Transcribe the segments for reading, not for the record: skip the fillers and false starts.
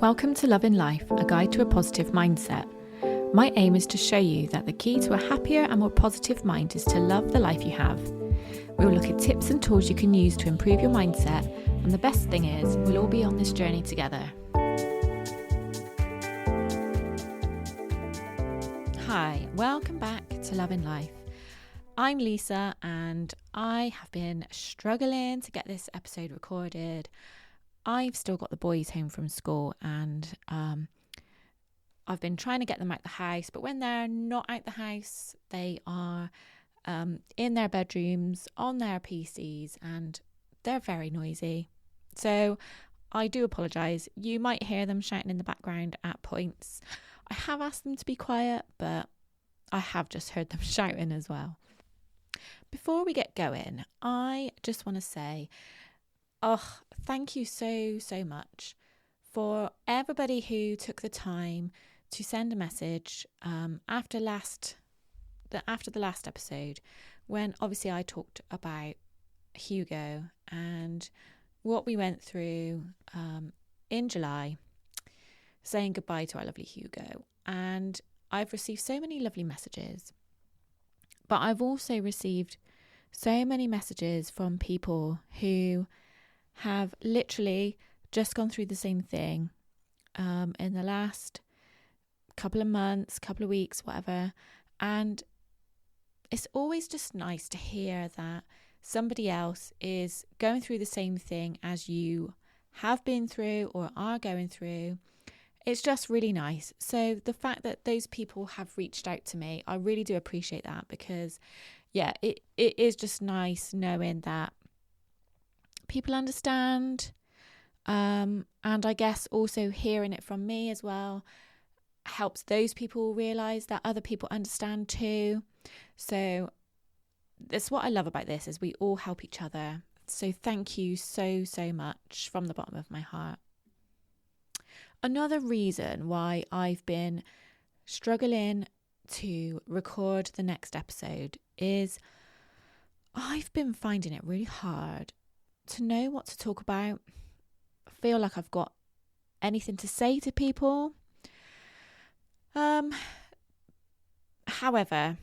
Welcome to Love in Life, a guide to a positive mindset. My aim is to show you that the key to a happier and more positive mind is to love the life you have. We will look at tips and tools you can use to improve your mindset, and the best thing is, we'll all be on this journey together. Hi, welcome back to Love in Life. I'm Lisa and I have been struggling to get this episode recorded. I've still got the boys home from school and I've been trying to get them out the house, but when they're not out the house, they are in their bedrooms, on their PCs, and they're very noisy. So I do apologise. You might hear them shouting in the background at points. I have asked them to be quiet, but I have just heard them shouting as well. Before we get going, I just want to say, thank you so much for everybody who took the time to send a message after the last episode, when obviously I talked about Hugo and what we went through in July, saying goodbye to our lovely Hugo. And I've received so many lovely messages, but I've also received so many messages from people who have literally just gone through the same thing in the last couple of months, couple of weeks, whatever. And it's always just nice to hear that somebody else is going through the same thing as you have been through or are going through. It's just really nice. So the fact that those people have reached out to me, I really do appreciate that, because it is just nice knowing that people understand, and I guess also hearing it from me as well helps those people realise that other people understand too. So that's what I love about this, is we all help each other. So thank you so much from the bottom of my heart. Another reason why I've been struggling to record the next episode is I've been finding it really hard to know what to talk about. I feel like I've got anything to say to people. However,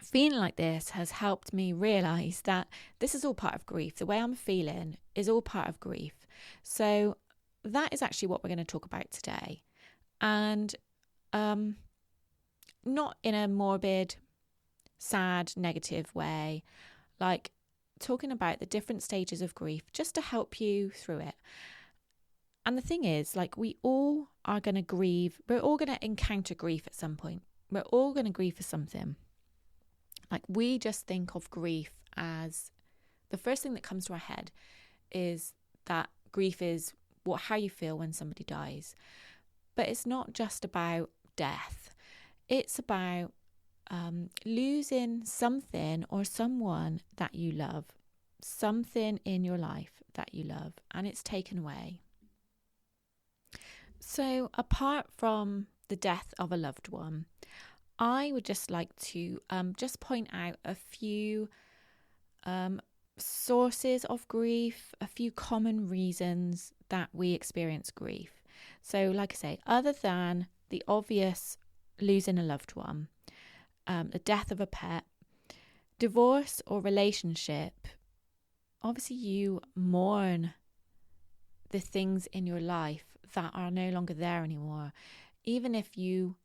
feeling like this has helped me realise that this is all part of grief. The way I'm feeling is all part of grief. So that is actually what we're going to talk about today. And not in a morbid, sad, negative way, like talking about the different stages of grief just to help you through it. And the thing is, like, we all are going to grieve. We're all going to encounter grief at some point. We're all going to grieve for something. Like, we just think of grief as the first thing that comes to our head is that grief is how you feel when somebody dies. But it's not just about death. It's about losing something or someone that you love, something in your life that you love, and it's taken away. So apart from the death of a loved one, I would just like to just point out a few sources of grief, a few common reasons that we experience grief. So like I say, other than the obvious losing a loved one, the death of a pet, divorce or relationship, obviously you mourn the things in your life that are no longer there anymore. Even if you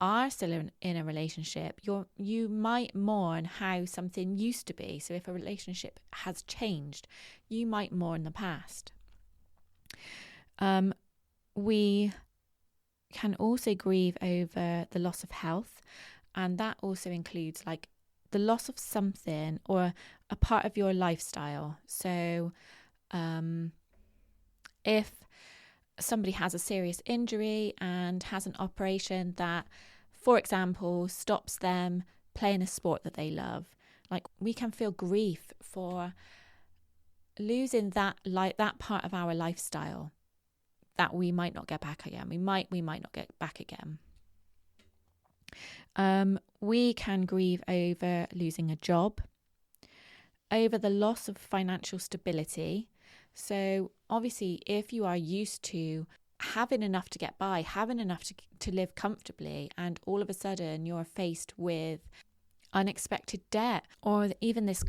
are still in a relationship, you might mourn how something used to be. So if a relationship has changed, you might mourn the past. We can also grieve over the loss of health, and that also includes like the loss of something or a part of your lifestyle. So if somebody has a serious injury and has an operation that, for example, stops them playing a sport that they love, like, we can feel grief for losing that part of our lifestyle that we might not get back again. We might not get back again. We can grieve over losing a job, over the loss of financial stability. So obviously, if you are used to having enough to get by, having enough to live comfortably, and all of a sudden you're faced with unexpected debt or even this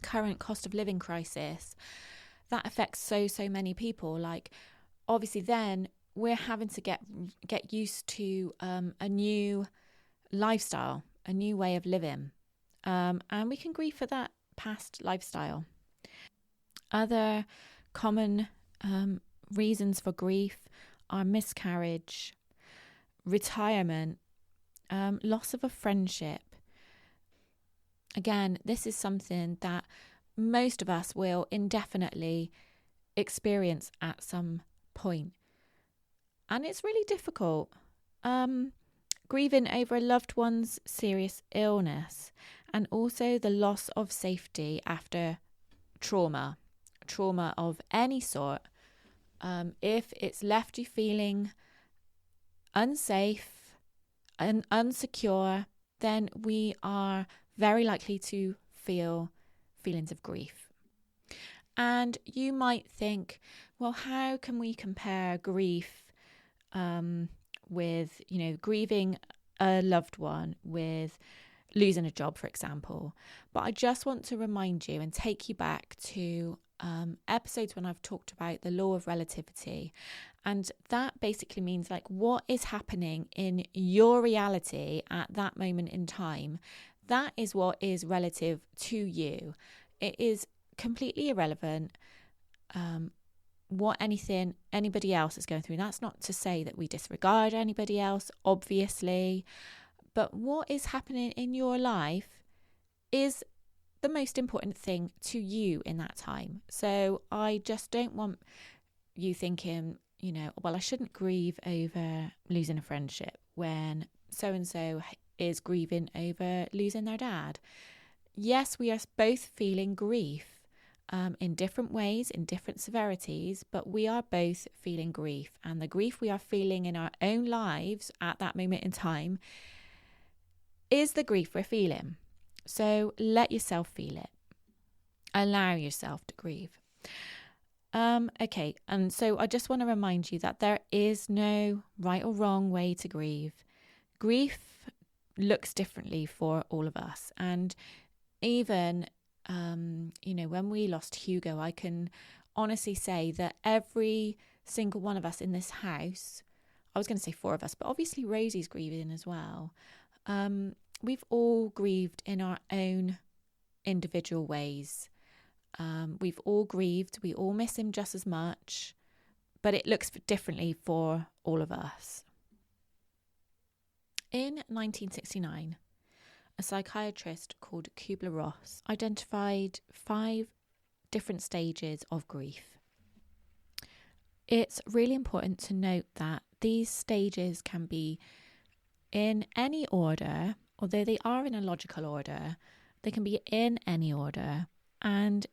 current cost of living crisis, that affects so many people. Like, obviously then we're having to get used to a new lifestyle, a new way of living, and we can grieve for that past lifestyle. Other common reasons for grief are miscarriage, retirement, loss of a friendship. Again, this is something that most of us will indefinitely experience at some point. And it's really difficult. Grieving over a loved one's serious illness, and also the loss of safety after trauma of any sort. If it's left you feeling unsafe and unsecure, then we are very likely to feel feelings of grief. And you might think, well, how can we compare grief with, grieving a loved one with losing a job, for example? But I just want to remind you and take you back to episodes when I've talked about the law of relativity. And that basically means, like, what is happening in your reality at that moment in time, that is what is relative to you. It is completely irrelevant what anybody else is going through. And that's not to say that we disregard anybody else, obviously, but what is happening in your life is the most important thing to you in that time. So I just don't want you thinking, well, I shouldn't grieve over losing a friendship when so-and-so is grieving over losing their dad. Yes, we are both feeling grief in different ways, in different severities, but we are both feeling grief. And the grief we are feeling in our own lives at that moment in time is the grief we're feeling. So let yourself feel it. Allow yourself to grieve. Okay, and so I just want to remind you that there is no right or wrong way to grieve. Grief looks differently for all of us. And even, when we lost Hugo, I can honestly say that every single one of us in this house, I was going to say 4 of us, but obviously Rosie's grieving as well. We've all grieved in our own individual ways. We've all grieved. We all miss him just as much, but it looks differently for all of us. In 1969, a psychiatrist called Kubler-Ross identified 5 different stages of grief. It's really important to note that these stages can be in any order, although they are in a logical order. They can be in any order, and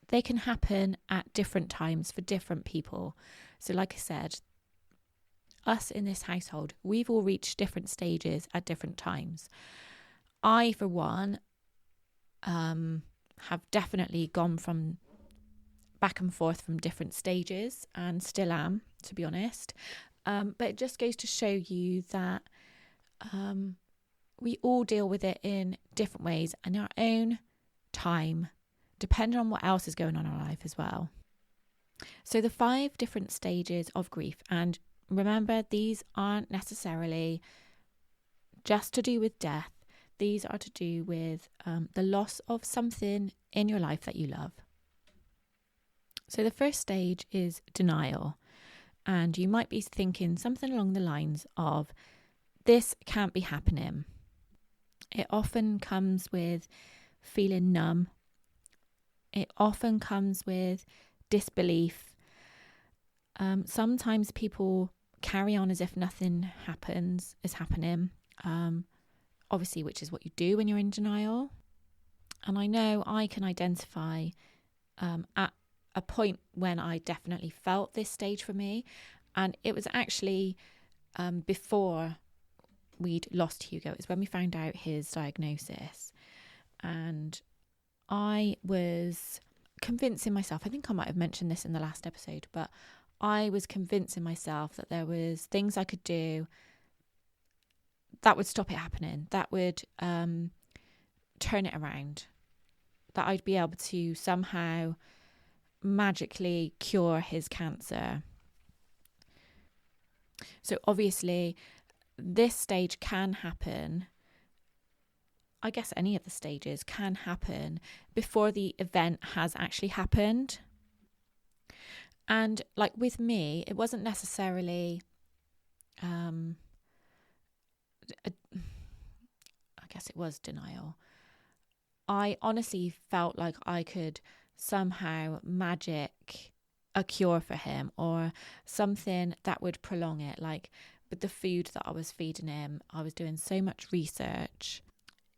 they can happen at different times for different people. So like I said, us in this household, we've all reached different stages at different times. I, for one, have definitely gone from back and forth from different stages, and still am, to be honest. But it just goes to show you that we all deal with it in different ways and our own time, depending on what else is going on in our life as well. So the 5 different stages of grief, and remember, these aren't necessarily just to do with death. These are to do with the loss of something in your life that you love. So the first stage is denial. And you might be thinking something along the lines of, this can't be happening. It often comes with feeling numb. It often comes with disbelief. Sometimes people carry on as if nothing is happening. Obviously, which is what you do when you're in denial. And I know I can identify at a point when I definitely felt this stage for me. And it was actually before we'd lost Hugo. It was when we found out his diagnosis. And I was convincing myself, I think I might have mentioned this in the last episode, but I was convincing myself that there was things I could do that would stop it happening, that would turn it around, that I'd be able to somehow magically cure his cancer. So obviously this stage can happen, I guess any of the stages can happen before the event has actually happened. And like with me, it wasn't necessarily I guess it was denial. I honestly felt like I could somehow magic a cure for him, or something that would prolong it. Like with the food that I was feeding him, I was doing so much research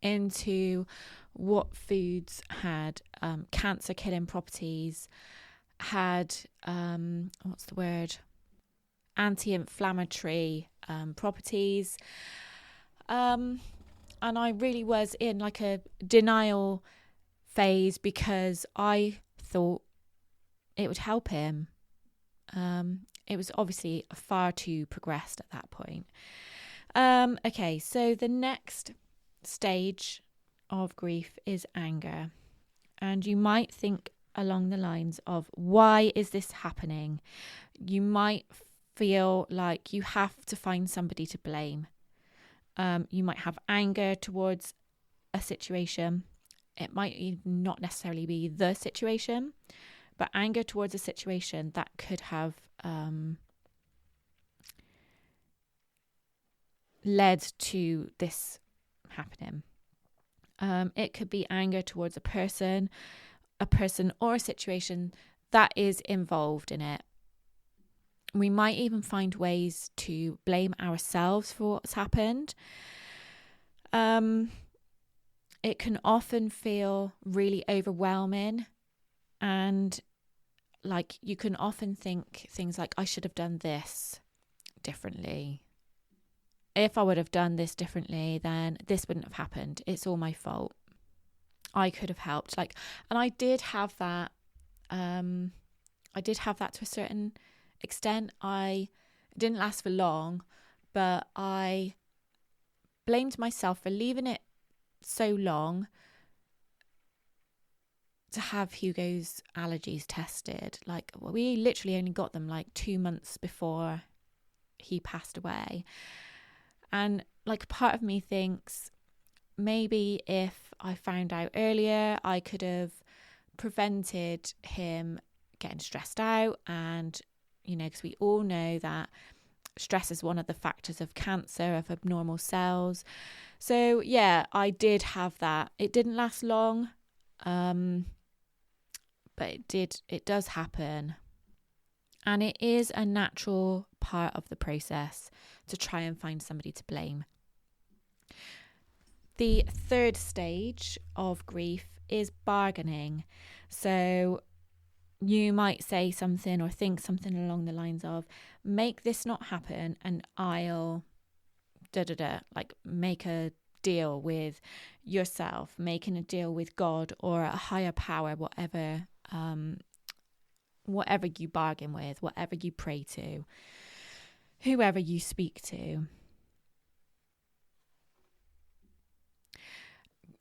into what foods had cancer killing properties, had anti-inflammatory properties, and I really was in like a denial phase because I thought it would help him. It was obviously far too progressed at that point. Okay, so the next stage of grief is anger. And you might think along the lines of, why is this happening? You might feel like you have to find somebody to blame. You might have anger towards a situation. It might even not necessarily be the situation, but anger towards a situation that could have led to this happening. It could be anger towards a person or a situation that is involved in it. We might even find ways to blame ourselves for what's happened. It can often feel really overwhelming, and like you can often think things like, I should have done this differently. If I would have done this differently, then this wouldn't have happened. It's all my fault. I could have helped. And I did have that. I did have that to a certain extent. It didn't last for long, but I blamed myself for leaving it so long to have Hugo's allergies tested. We literally only got them 2 months before he passed away. And part of me thinks maybe if I found out earlier, I could have prevented him getting stressed out. And, because we all know that stress is one of the factors of cancer, of abnormal cells. So yeah, I did have that. It didn't last long, but it does happen. And it is a natural part of the process to try and find somebody to blame. The third stage of grief is bargaining. So you might say something or think something along the lines of, make this not happen and I'll make a deal with yourself, making a deal with God or a higher power, whatever you bargain with, whatever you pray to, whoever you speak to.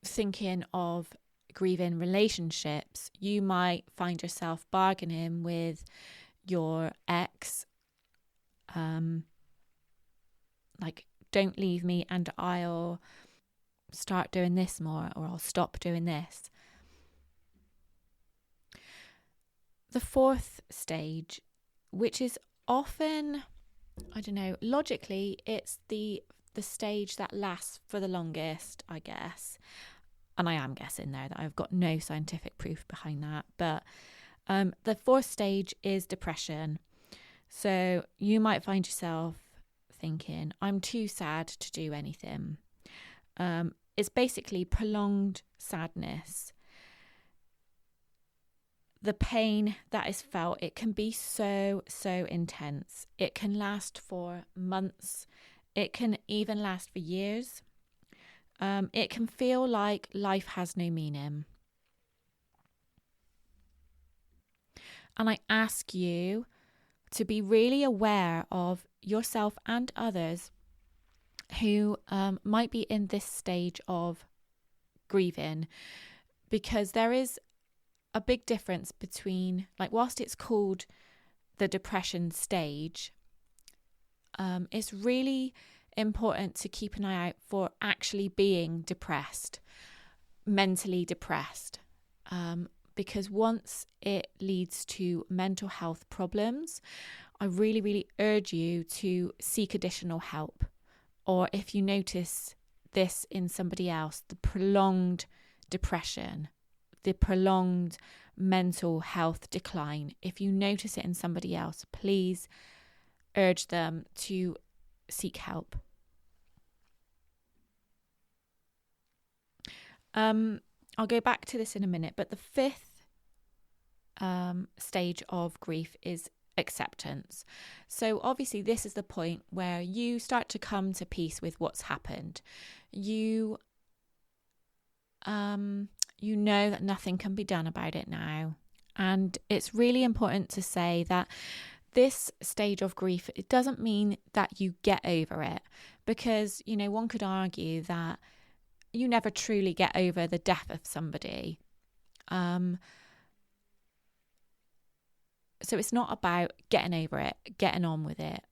Thinking of grieving relationships, you might find yourself bargaining with your ex, don't leave me and I'll start doing this more, or I'll stop doing this. The fourth stage, which is often, logically, it's the stage that lasts for the longest, I guess. And I am guessing there that I've got no scientific proof behind that. But the fourth stage is depression. So you might find yourself thinking, I'm too sad to do anything. It's basically prolonged sadness. The pain that is felt, it can be so intense. It can last for months. It can even last for years. It can feel like life has no meaning. And I ask you to be really aware of yourself and others who might be in this stage of grieving, because there is a big difference between, like, whilst it's called the depression stage, it's really important to keep an eye out for actually being depressed, mentally depressed, because once it leads to mental health problems, I really, really urge you to seek additional help. Or if you notice this in somebody else, the prolonged depression, the prolonged mental health decline, if you notice it in somebody else, please urge them to seek help. I'll go back to this in a minute, but the fifth stage of grief is acceptance. So obviously this is the point where you start to come to peace with what's happened. You know that nothing can be done about it now. And it's really important to say that this stage of grief, it doesn't mean that you get over it, because, you know, one could argue that you never truly get over the death of somebody. So it's not about getting over it, getting on with it,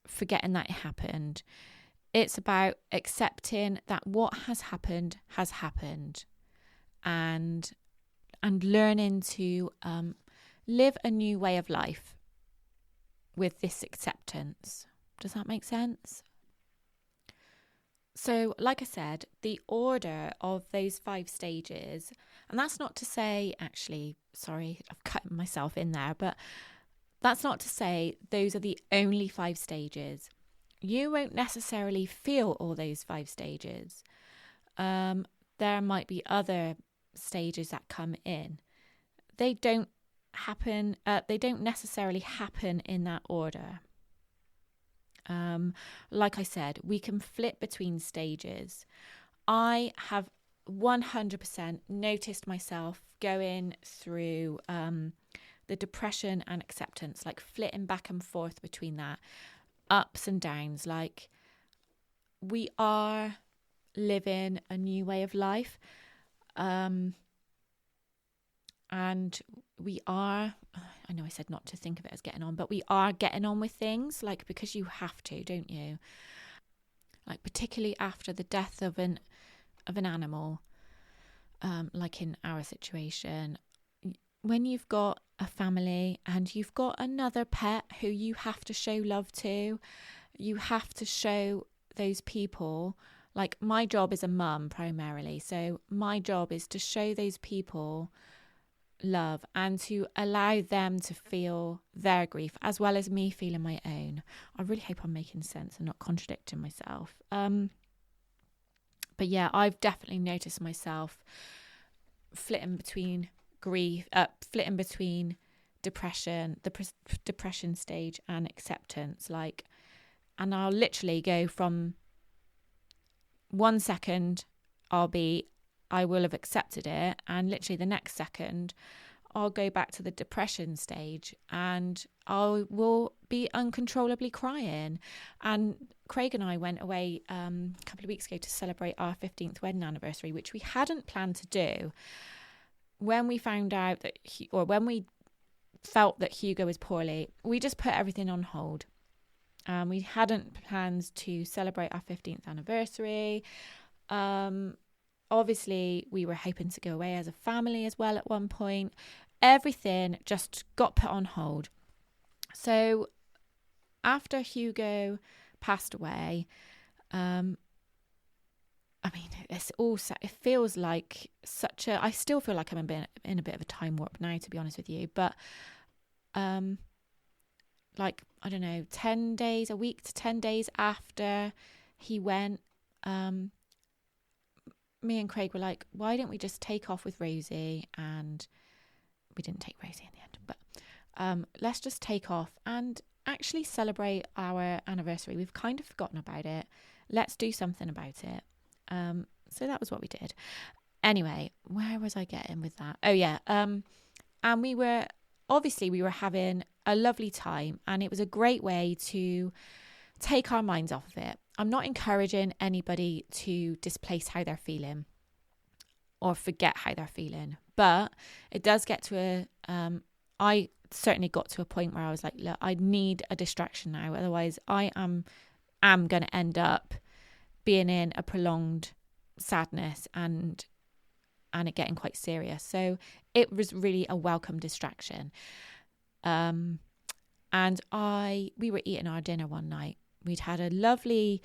forgetting that it happened. It's about accepting that what has happened, and learning to live a new way of life with this acceptance. Does that make sense? So, like I said, the order of those 5 stages, and that's not to say, actually, sorry, I've cut myself in there, but that's not to say those are the only 5 stages. You won't necessarily feel all those 5 stages. There might be other stages that come in. They don't necessarily happen in that order. Like I said, we can flip between stages. I have 100% noticed myself going through the depression and acceptance, like flitting back and forth between that, ups and downs. Like, we are living a new way of life, and we are, I know I said not to think of it as getting on, but we are getting on with things, like, because you have to, don't you? Like, particularly after the death of an animal, like in our situation, when you've got a family and you've got another pet who you have to show love to, you have to show those people, like, my job is a mum primarily, so my job is to show those people love and to allow them to feel their grief as well as me feeling my own. I really hope I'm making sense and not contradicting myself. But yeah, I've definitely noticed myself flitting between depression, the depression stage, and acceptance. Like, and I'll literally go from 1 second I will have accepted it, and literally the next second I'll go back to the depression stage and I will be uncontrollably crying. And Craig and I went away a couple of weeks ago to celebrate our 15th wedding anniversary, which we hadn't planned to do. When we found out that when we felt that Hugo was poorly, we just put everything on hold. We hadn't plans to celebrate our 15th anniversary. Obviously, we were hoping to go away as a family as well at one point. Everything just got put on hold. So after Hugo passed away, I mean, it feels like I still feel like I'm in a bit of a time warp now, to be honest with you. But like, I don't know, 10 days, a week to 10 days after he went, me and Craig were like, why don't we just take off with Rosie? And we didn't take Rosie in the end, but let's just take off and actually celebrate our anniversary. We've kind of forgotten about it. Let's do something about it. So that was what we did. Anyway, where was I getting with that? Oh yeah. And we were obviously we were having a lovely time, and it was a great way to take our minds off of it. I'm not encouraging anybody to displace how they're feeling or forget how they're feeling, but it does get to I certainly got to a point where I was like, look, I need a distraction now, otherwise I am going to end up being in a prolonged sadness and it getting quite serious. So it was really a welcome distraction. And we were eating our dinner one night. We'd had a lovely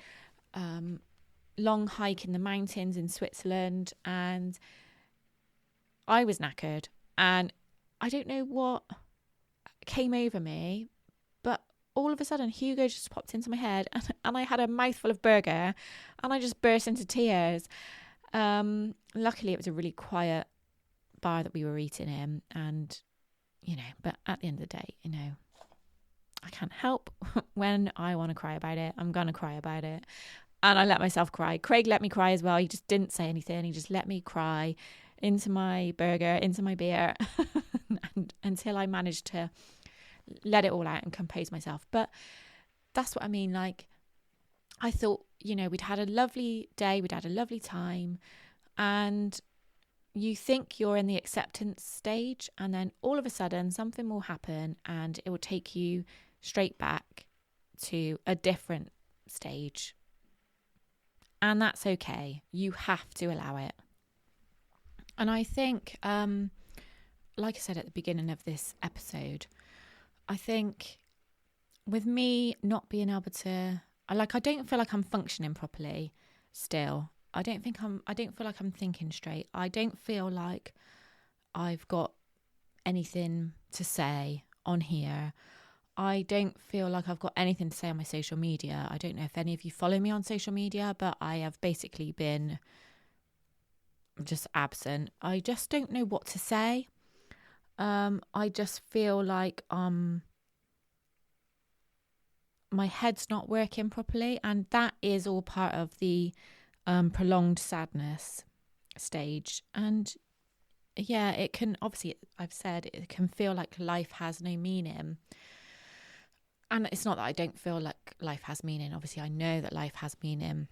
long hike in the mountains in Switzerland, and I was knackered, and I don't know what came over me, but all of a sudden Hugo just popped into my head, and I had a mouthful of burger, and I just burst into tears. Luckily it was a really quiet bar that we were eating in, and but at the end of the day, I can't help when I want to cry about it. I'm going to cry about it. And I let myself cry. Craig let me cry as well. He just didn't say anything. He just let me cry into my burger, into my beer, and until I managed to let it all out and compose myself. But that's what I mean. Like, I thought, we'd had a lovely day. We'd had a lovely time. And you think you're in the acceptance stage, and then all of a sudden something will happen and it will take you straight back to a different stage. And that's okay. You have to allow it. And I think, like I said at the beginning of this episode, I think with me not being able to, I don't feel like I'm functioning properly still. I don't feel like I'm thinking straight. I don't feel like I've got anything to say on here. I don't feel like I've got anything to say on my social media. I don't know if any of you follow me on social media, but I have basically been just absent. I just don't know what to say. I just feel like my head's not working properly, and that is all part of the prolonged sadness stage. And yeah, it can, obviously, I've said, it can feel like life has no meaning. And it's not that I don't feel like life has meaning. Obviously, I know that life has meaning.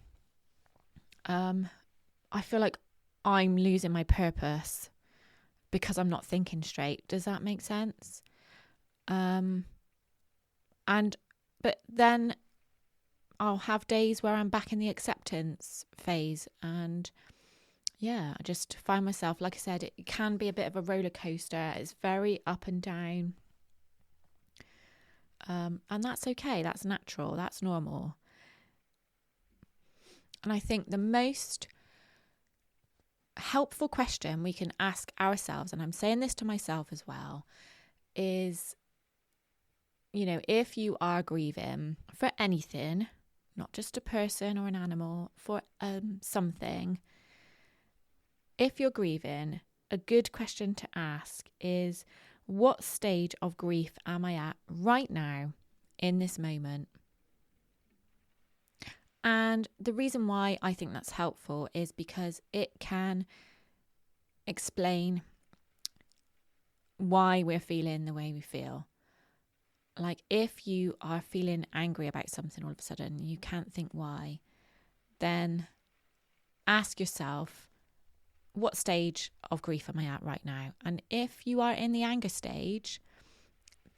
I feel like I'm losing my purpose because I'm not thinking straight. Does that make sense? But then I'll have days where I'm back in the acceptance phase, and yeah, I just find myself, like I said, it can be a bit of a roller coaster. It's very up and down. And that's okay. That's natural. That's normal. And I think the most helpful question we can ask ourselves, and I'm saying this to myself as well, is, if you are grieving for anything, not just a person or an animal, for something, if you're grieving, a good question to ask is, what stage of grief am I at right now in this moment? And the reason why I think that's helpful is because it can explain why we're feeling the way we feel. Like, if you are feeling angry about something all of a sudden, you can't think why, then ask yourself, what stage of grief am I at right now? And if you are in the anger stage,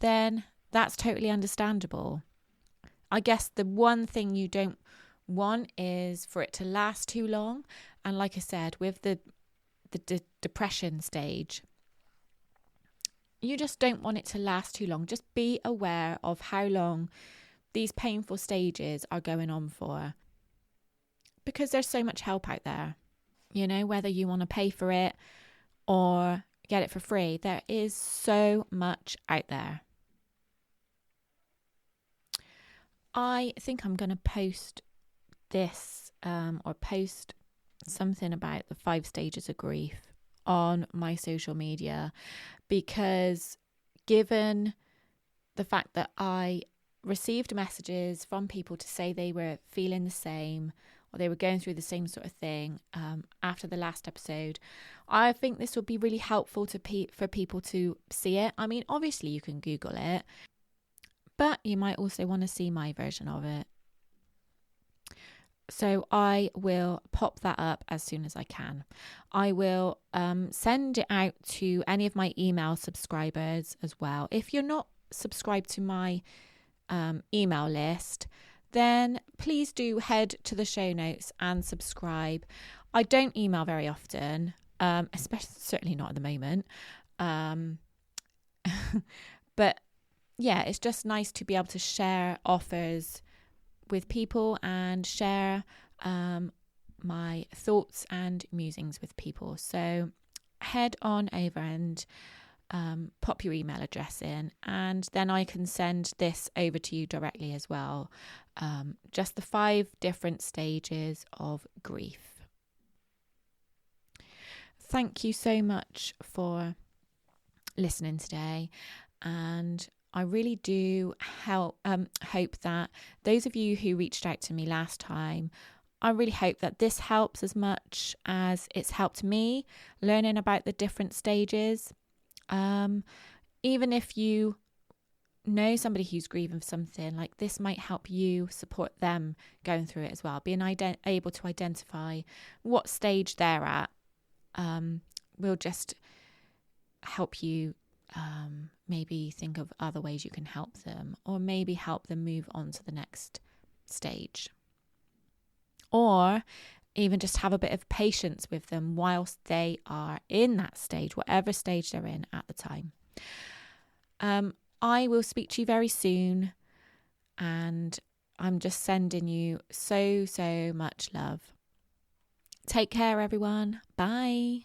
then that's totally understandable. I guess the one thing you don't want is for it to last too long. And like I said, with the depression stage, you just don't want it to last too long. Just be aware of how long these painful stages are going on for, because there's so much help out there. Whether you want to pay for it or get it for free, there is so much out there. I think I'm going to post this or post something about the 5 stages of grief on my social media, because given the fact that I received messages from people to say they were feeling the same, or they were going through the same sort of thing after the last episode, I think this would be really helpful for people to see it. I mean, obviously you can Google it, but you might also want to see my version of it. So I will pop that up as soon as I can. I will send it out to any of my email subscribers as well. If you're not subscribed to my email list, then please do head to the show notes and subscribe. I don't email very often, certainly not at the moment. But yeah, it's just nice to be able to share offers with people and share my thoughts and musings with people. So head on over and pop your email address in, and then I can send this over to you directly as well. Just the 5 different stages of grief. Thank you so much for listening today, and I really do hope that those of you who reached out to me last time, I really hope that this helps as much as it's helped me learning about the different stages. Even if you know somebody who's grieving for something, like this might help you support them going through it as well. Being able to identify what stage they're at will just help you maybe think of other ways you can help them, or maybe help them move on to the next stage, or even just have a bit of patience with them whilst they are in that stage, whatever stage they're in at the time. I will speak to you very soon, and I'm just sending you so much love. Take care, everyone. Bye.